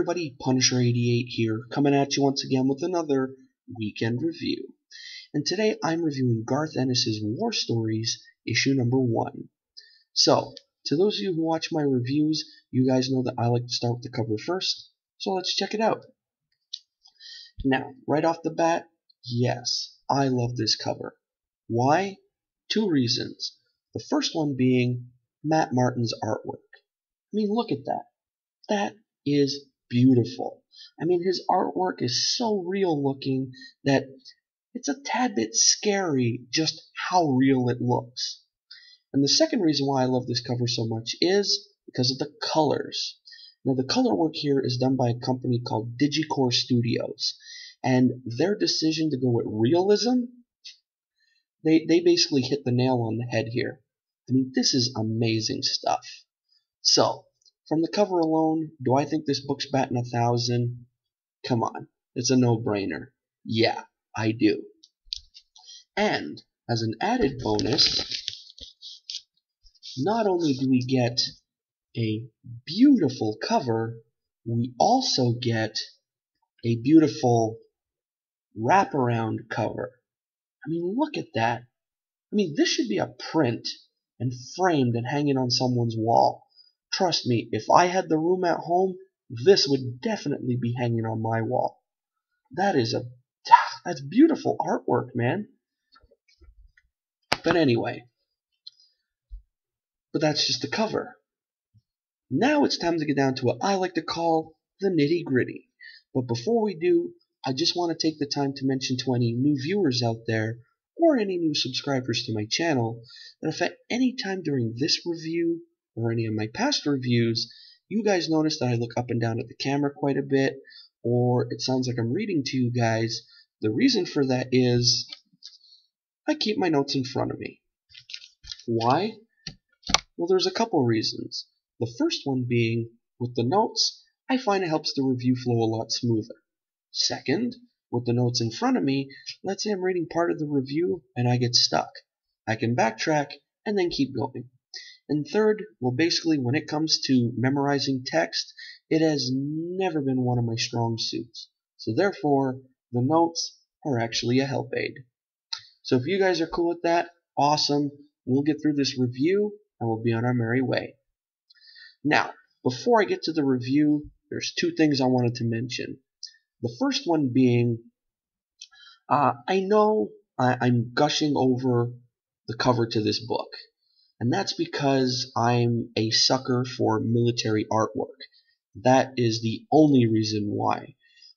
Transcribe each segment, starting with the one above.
everybody, Punisher88 here, coming at you once again with another weekend review. And today I'm reviewing Garth Ennis' War Stories, issue number 1. So, to those of you who watch my reviews, you guys know that I like to start with the cover first, so let's check it out. Now, right off the bat, yes, I love this cover. Why? 2 reasons. The first one being Matt Martin's artwork. I mean, look at that. That is beautiful. I mean, his artwork is so real looking that it's a tad bit scary just how real it looks. And the second reason why I love this cover so much is because of the colors. Now, the color work here is done by a company called Digicore Studios, and their decision to go with realism, they basically hit the nail on the head here. I mean, this is amazing stuff. So, from the cover alone, do I think this book's batting 1,000? Come on, it's a no-brainer. Yeah, I do. And, as an added bonus, not only do we get a beautiful cover, we also get a beautiful wraparound cover. I mean, look at that. I mean, this should be a print and framed and hanging on someone's wall. Trust me, if I had the room at home, this would definitely be hanging on my wall. That's beautiful artwork, man. But anyway, that's just the cover. Now it's time to get down to what I like to call the nitty-gritty. But before we do, I just want to take the time to mention to any new viewers out there, or any new subscribers to my channel, that if at any time during this review, or any of my past reviews, you guys notice that I look up and down at the camera quite a bit, or it sounds like I'm reading to you guys, the reason for that is I keep my notes in front of me. Why? Well, there's a couple reasons. The first one being, with the notes, I find it helps the review flow a lot smoother. Second, with the notes in front of me, let's say I'm reading part of the review and I get stuck. I can backtrack and then keep going. And third, well, basically, when it comes to memorizing text, it has never been one of my strong suits. So therefore, the notes are actually a help aid. So if you guys are cool with that, awesome. We'll get through this review and we'll be on our merry way. Now, before I get to the review, there's 2 things I wanted to mention. The first one being, I know I'm gushing over the cover to this book. And that's because I'm a sucker for military artwork. That is the only reason why.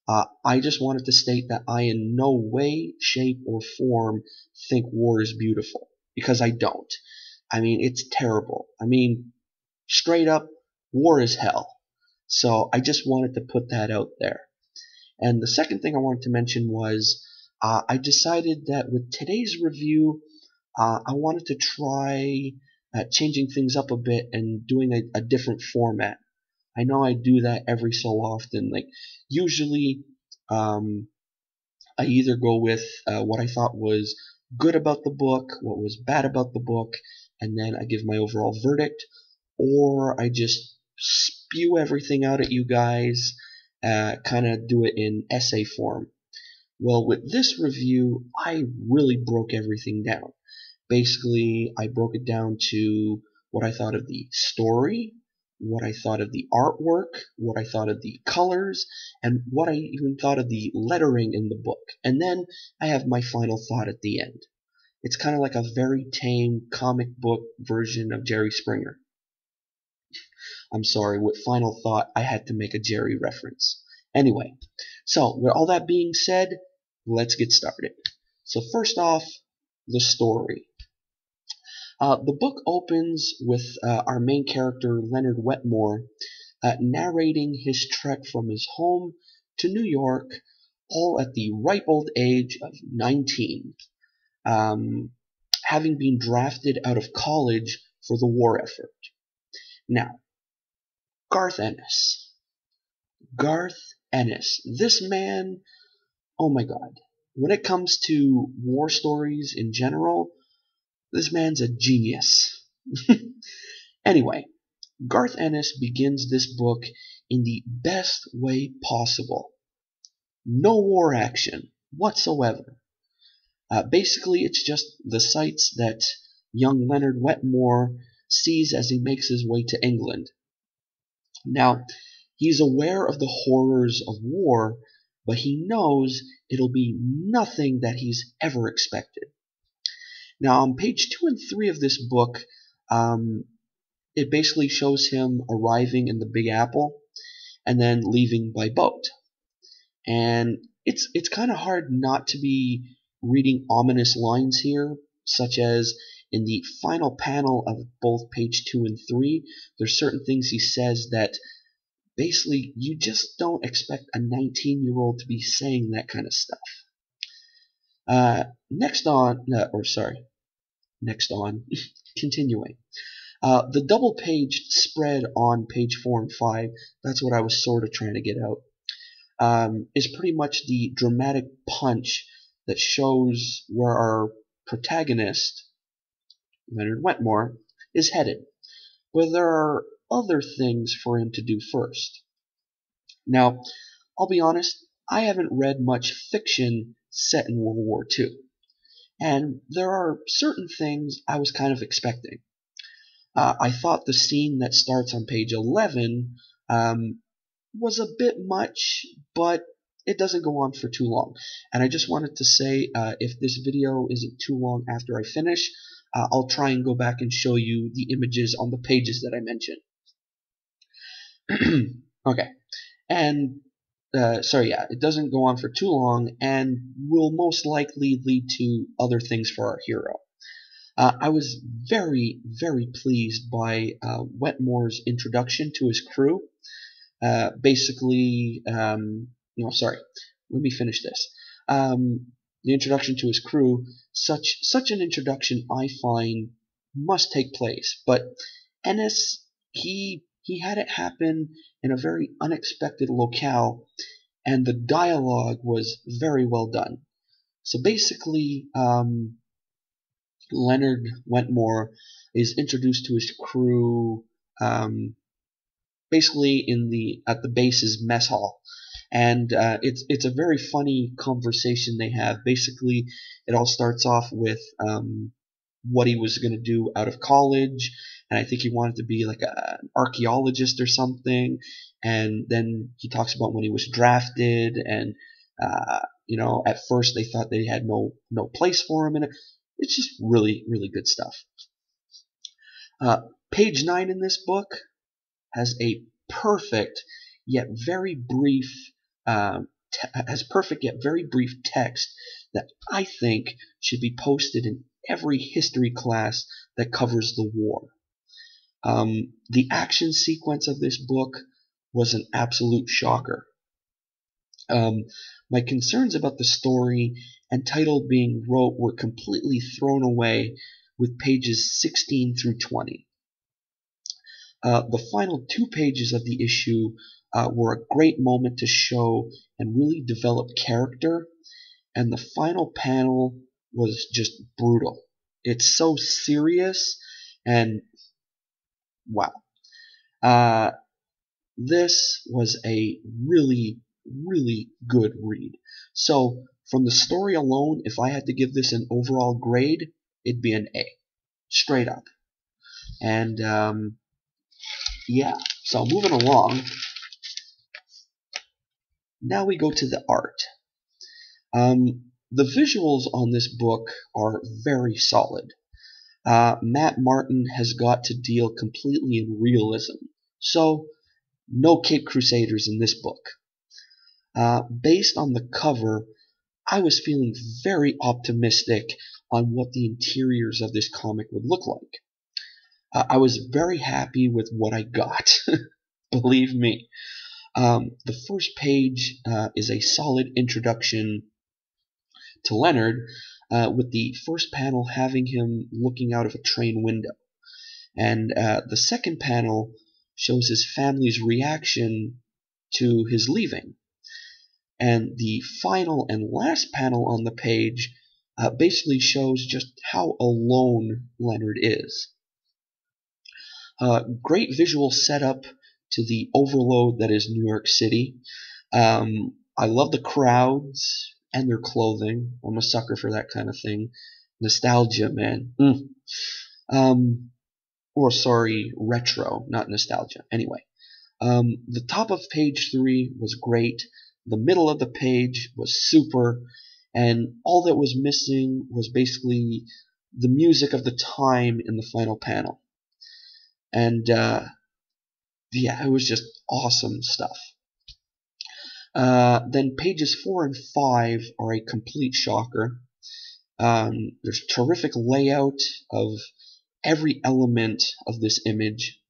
I just wanted to state that I in no way, shape, or form think war is beautiful. Because I don't. I mean, it's terrible. I mean, straight up, war is hell. So I just wanted to put that out there. And the second thing I wanted to mention was, I decided that with today's review, I wanted to try changing things up a bit and doing a different format. I know I do that every so often. Like, usually, I either go with what I thought was good about the book, what was bad about the book, and then I give my overall verdict, or I just spew everything out at you guys, kind of do it in essay form. Well, with this review, I really broke everything down. Basically, I broke it down to what I thought of the story, what I thought of the artwork, what I thought of the colors, and what I even thought of the lettering in the book. And then I have my final thought at the end. It's kind of like a very tame comic book version of Jerry Springer. I'm sorry, with final thought, I had to make a Jerry reference. Anyway, so with all that being said, let's get started. So first off, the story. The book opens with our main character, Leonard Wetmore, narrating his trek from his home to New York, all at the ripe old age of 19, having been drafted out of college for the war effort. Now, Garth Ennis. Garth Ennis. This man, oh my god. When it comes to war stories in general, this man's a genius. Anyway, Garth Ennis begins this book in the best way possible. No war action whatsoever. Basically, it's just the sights that young Leonard Wetmore sees as he makes his way to England. Now, he's aware of the horrors of war, but he knows it'll be nothing that he's ever expected. Now, on page 2 and 3 of this book, it basically shows him arriving in the Big Apple and then leaving by boat. And it's kind of hard not to be reading ominous lines here, such as in the final panel of both page 2 and 3, there's certain things he says that basically you just don't expect a 19-year-old to be saying that kind of stuff. Next on, continuing. The double-paged spread on page 4 and 5, that's what I was sort of trying to get out, is pretty much the dramatic punch that shows where our protagonist, Leonard Wetmore, is headed. But there are other things for him to do first. Now, I'll be honest, I haven't read much fiction set in World War II, and there are certain things I was kind of expecting. I thought the scene that starts on page 11 was a bit much, but it doesn't go on for too long. And I just wanted to say, if this video isn't too long after I finish, I'll try and go back and show you the images on the pages that I mentioned. Okay, and it doesn't go on for too long and will most likely lead to other things for our hero. I was very, very pleased by Wetmore's introduction to his crew. Let me finish this. The introduction to his crew, such an introduction I find must take place, but Ennis, he had it happen in a very unexpected locale, and the dialogue was very well done. So basically, Leonard Wetmore is introduced to his crew basically at the base's mess hall, and it's a very funny conversation they have. Basically, it all starts off with what he was going to do out of college, and I think he wanted to be like an archaeologist or something. And then he talks about when he was drafted, and at first they thought they had no place for him, and it's just really, really good stuff. Page 9 in this book has a perfect yet very brief text that I think should be posted in every history class that covers the war. The action sequence of this book was an absolute shocker. My concerns about the story and title being wrote were completely thrown away with pages 16 through 20. The final 2 pages of the issue were a great moment to show and really develop character, and the final panel was just brutal. It's so serious, and wow. This was a really, really good read. So, from the story alone, if I had to give this an overall grade, it'd be an A. Straight up. And, yeah, so moving along, now we go to the art. The visuals on this book are very solid. Matt Martin has got to deal completely in realism, so no Cape Crusaders in this book. Based on the cover, I was feeling very optimistic on what the interiors of this comic would look like. I was very happy with what I got, believe me. The first page is a solid introduction to Leonard, with the first panel having him looking out of a train window. And the second panel shows his family's reaction to his leaving. And the final and last panel on the page basically shows just how alone Leonard is. Great visual setup to the overload that is New York City. I love the crowds and their clothing. I'm a sucker for that kind of thing. Nostalgia, man. Or sorry, retro, not nostalgia. Anyway, the top of page 3 was great. The middle of the page was super. And all that was missing was basically the music of the time in the final panel. And yeah, it was just awesome stuff. Then pages 4 and 5 are a complete shocker. There's terrific layout of every element of this image,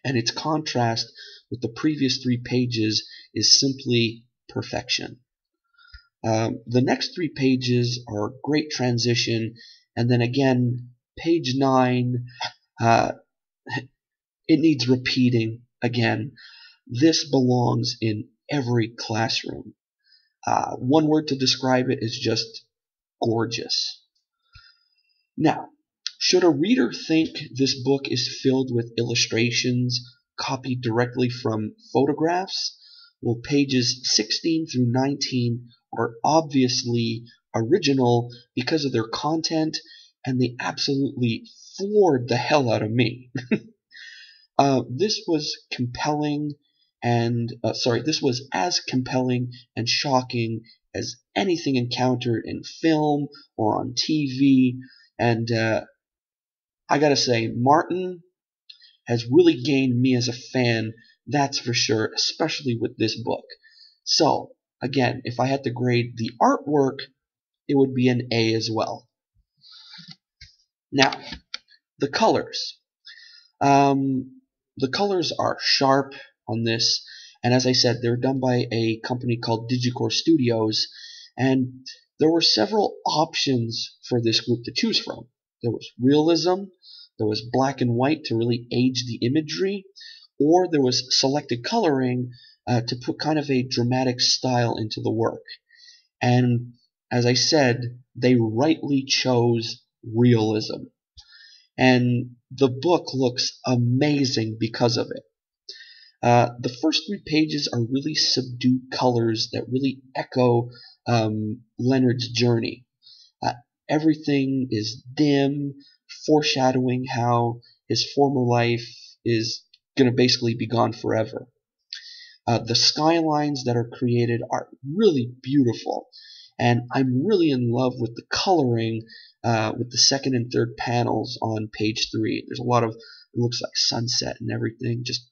and its contrast with the previous 3 pages is simply perfection. The next 3 pages are great transition, and then again, page 9, it needs repeating again. This belongs in every classroom. One word to describe it is just gorgeous. Now, should a reader think this book is filled with illustrations copied directly from photographs? Well, pages 16 through 19 are obviously original because of their content, and they absolutely floored the hell out of me. This was compelling and this was as compelling and shocking as anything encountered in film or on TV. And I gotta say, Martin has really gained me as a fan, that's for sure, especially with this book. So, again, if I had to grade the artwork, it would be an A as well. Now, the colors. The colors are sharp on this, and as I said, they're done by a company called Digicore Studios, and there were several options for this group to choose from. There was realism, there was black and white to really age the imagery, or there was selected coloring to put kind of a dramatic style into the work. And as I said, they rightly chose realism. And the book looks amazing because of it. The first 3 pages are really subdued colors that really echo Leonard's journey. Everything is dim, foreshadowing how his former life is going to basically be gone forever. The skylines that are created are really beautiful, and I'm really in love with the coloring with the second and third panels on page 3. There's a lot of, it looks like sunset and everything, just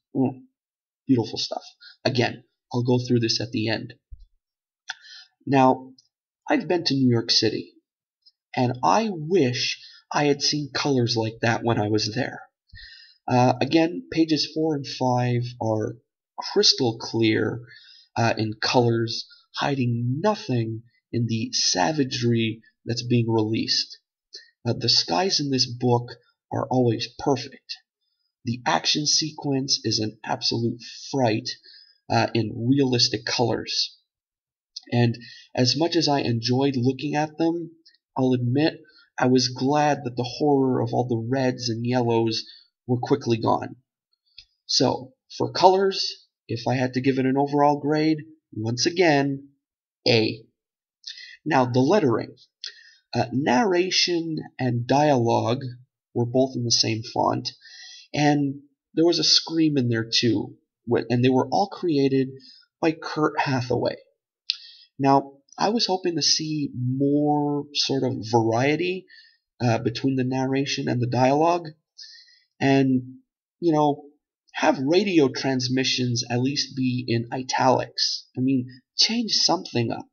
beautiful stuff. Again, I'll go through this at the end. Now, I've been to New York City, and I wish I had seen colors like that when I was there. Again, pages 4 and 5 are crystal clear in colors, hiding nothing in the savagery that's being released. The skies in this book are always perfect. The action sequence is an absolute fright in realistic colors. And as much as I enjoyed looking at them, I'll admit I was glad that the horror of all the reds and yellows were quickly gone. So, for colors, if I had to give it an overall grade, once again, A. Now, the lettering. Narration and dialogue were both in the same font, and there was a scream in there too, and they were all created by Kurt Hathaway. Now, I was hoping to see more sort of variety between the narration and the dialogue, and, you know, have radio transmissions at least be in italics. I mean, change something up.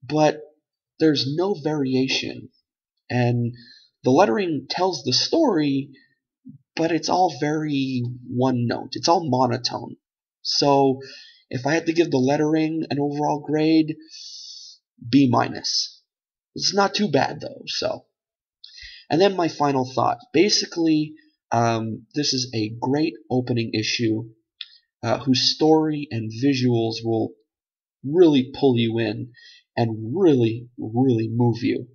But there's no variation, and the lettering tells the story, but it's all very one note. It's all monotone. So if I had to give the lettering an overall grade, B minus. It's not too bad though. So, and then my final thought. Basically, this is a great opening issue whose story and visuals will really pull you in and really, really move you.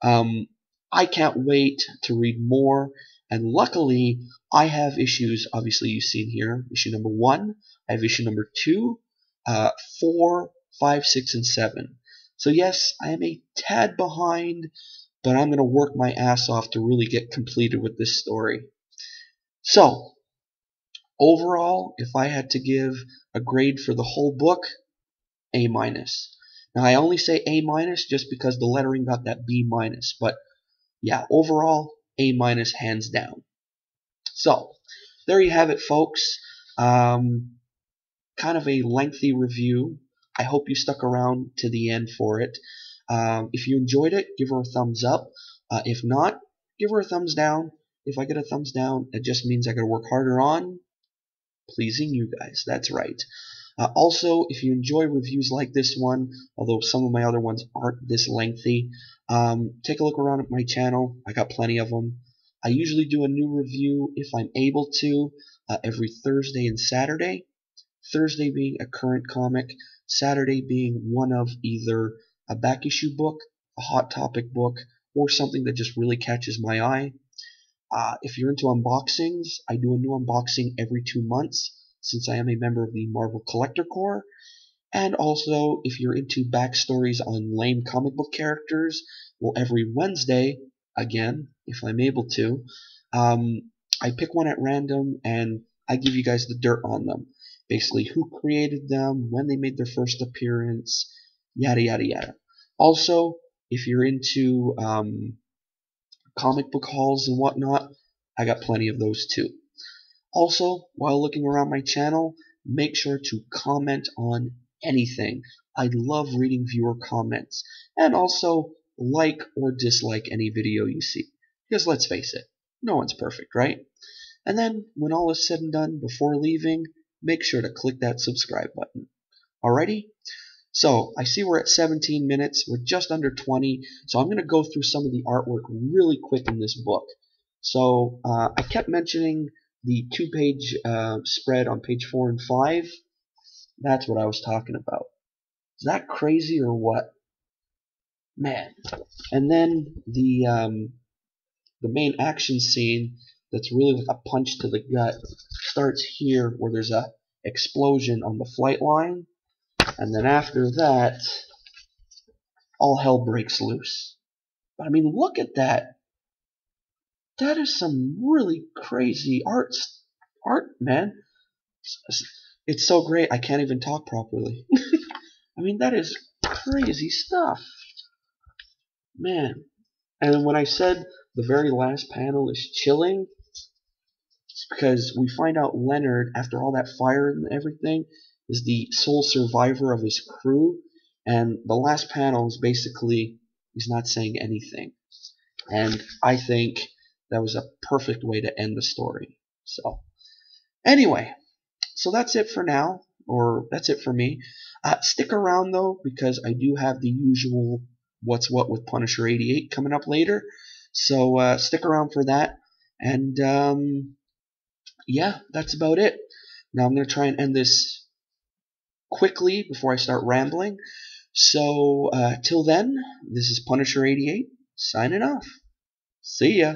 I can't wait to read more, And luckily, I have issues, obviously you've seen here, issue number 1, I have issue number 2, 4, 5, 6, and 7. So yes, I am a tad behind, but I'm going to work my ass off to really get completed with this story. So, overall, if I had to give a grade for the whole book, A-. Now I only say A- just because the lettering got that B-, but yeah, overall, A- hands down. So, there you have it, folks. Kind of a lengthy review. I hope you stuck around to the end for it. If you enjoyed it, give her a thumbs up. If not, give her a thumbs down. If I get a thumbs down, it just means I gotta work harder on pleasing you guys. That's right. Also, if you enjoy reviews like this one, although some of my other ones aren't this lengthy, take a look around at my channel. I got plenty of them. I usually do a new review if I'm able to every Thursday and Saturday. Thursday being a current comic, Saturday being one of either a back issue book, a hot topic book, or something that just really catches my eye. If you're into unboxings, I do a new unboxing every 2 months since I am a member of the Marvel Collector Corps. And also, if you're into backstories on lame comic book characters, well, every Wednesday, again, if I'm able to, I pick one at random and I give you guys the dirt on them. Basically, who created them, when they made their first appearance, yada yada yada. Also, if you're into comic book hauls and whatnot, I got plenty of those too. Also, while looking around my channel, make sure to comment on anything. I love reading viewer comments. And also, like or dislike any video you see. Because let's face it, no one's perfect, right? And then, when all is said and done, before leaving, make sure to click that subscribe button. Alrighty? So, I see we're at 17 minutes. We're just under 20. So I'm going to go through some of the artwork really quick in this book. So, I kept mentioning the 2-page spread on page 4 and 5. That's what I was talking about. Is that crazy or what? Man. And then the main action scene that's really like a punch to the gut starts here where there's a explosion on the flight line. And then after that, all hell breaks loose. But I mean, look at that. That is some really crazy art, man. It's so great, I can't even talk properly. I mean, that is crazy stuff. Man. And when I said the very last panel is chilling, it's because we find out Leonard, after all that fire and everything, is the sole survivor of his crew. And the last panel is basically, he's not saying anything. And I think that was a perfect way to end the story. So, anyway, so that's it for now, or that's it for me. Stick around though, because I do have the usual What's What with Punisher 88 coming up later. So stick around for that. And yeah, that's about it. Now I'm going to try and end this quickly before I start rambling. So till then, this is Punisher 88 signing off. See ya.